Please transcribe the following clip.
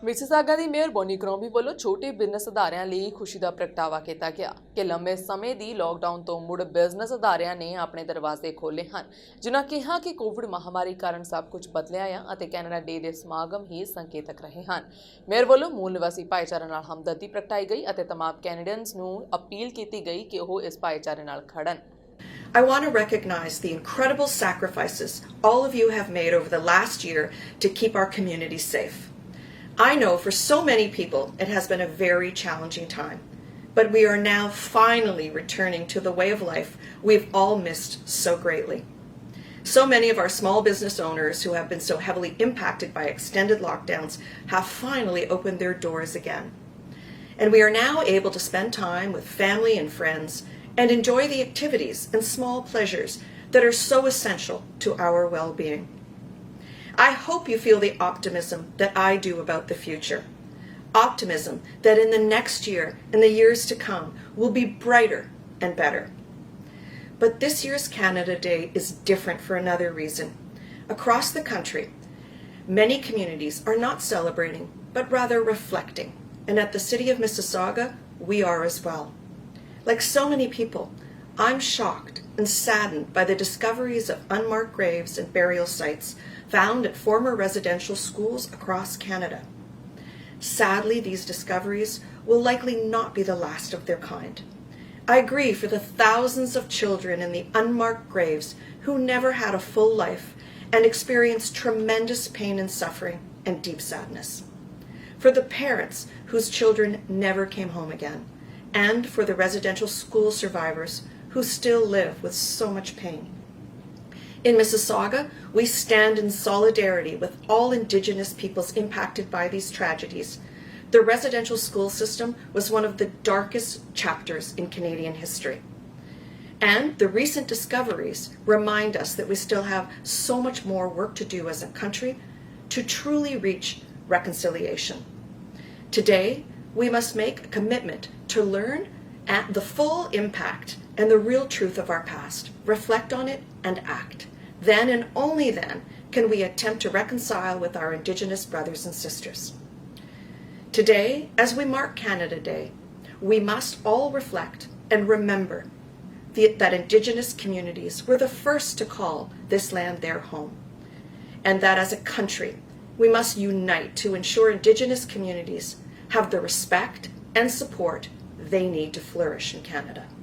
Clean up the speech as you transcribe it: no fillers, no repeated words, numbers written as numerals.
Mississauga ਦੀ mayor Boney ਕਰੋਂਬੀ ਵੱਲੋਂ ਛੋਟੇ business ਅਦਾਰਿਆਂ ਲਈ ਖੁਸ਼ੀ ਦਾ ਪ੍ਰਗਟਾਵਾ ਕੀਤਾ ਗਿਆ ਕਿ ਲੰਮੇ ਸਮੇਂ ਦੀ ਲਾਕਡਾਊਨ ਤੋਂ ਮੁੜ ਬਿਜ਼ਨਸ ਅਦਾਰਿਆਂ ਨੇ ਆਪਣੇ ਦਰਵਾਜ਼ੇ ਖੋਲ੍ਹੇ ਹਨ। ਜਿਨ੍ਹਾਂ ਕਿਹਾ ਕਿ ਕੋਵਿਡ ਮਹਾਮਾਰੀ ਕਾਰਨ ਸਭ ਕੁਝ ਬਦਲਿਆ ਆ ਅਤੇ ਕੈਨੇਡਾ ਡੇ ਦੇ ਸਮਾਗਮ ਹੀ ਸੰਕੇਤਕ ਰਹੇ ਹਨ। ਮੇਅਰ ਵੱਲੋਂ ਮੂਲ ਨਿਵਾਸੀ ਭਾਈਚਾਰੇ ਨਾਲ ਹਮਦਰਦੀ ਪ੍ਰਗਟਾਈ ਗਈ ਅਤੇ ਤਮਾਮ ਕੈਨੇਡੀਅਨਸ ਨੂੰ ਅਪੀਲ ਕੀਤੀ ਗਈ ਕਿ ਉਹ ਇਸ ਭਾਈਚਾਰੇ ਨਾਲ ਖੜਨ। I want to recognize the incredible sacrifices all of you have made over the last year to keep our community safe. I know for so many people it has been a very challenging time, but we are now finally returning to the way of life we've all missed so greatly. So many of our small business owners who have been so heavily impacted by extended lockdowns have finally opened their doors again. And we are now able to spend time with family and friends and enjoy the activities and small pleasures that are so essential to our well-being. I hope you feel the optimism that I do about the future. Optimism that in the next year and the years to come will be brighter and better. But this year's Canada Day is different for another reason. Across the country, many communities are not celebrating, but rather reflecting. And at the City of Mississauga, we are as well. Like so many people, I'm shocked and saddened by the discoveries of unmarked graves and burial sites found at former residential schools across Canada. Sadly, these discoveries will likely not be the last of their kind. I agree for the thousands of children in the unmarked graves who never had a full life and experienced tremendous pain and suffering and deep sadness. For the parents whose children never came home again, and for the residential school survivors who still live with so much pain. In Mississauga, we stand in solidarity with all Indigenous peoples impacted by these tragedies. The residential school system was one of the darkest chapters in Canadian history. And the recent discoveries remind us that we still have so much more work to do as a country to truly reach reconciliation. Today, we must make a commitment to learn at the full impact and the real truth of our past, reflect on it, and act. Then and only then can we attempt to reconcile with our Indigenous brothers and sisters. Today, as we mark Canada Day, we must all reflect and remember that Indigenous communities were the first to call this land their home, and that as a country, we must unite to ensure Indigenous communities have the respect and support they need to flourish in Canada.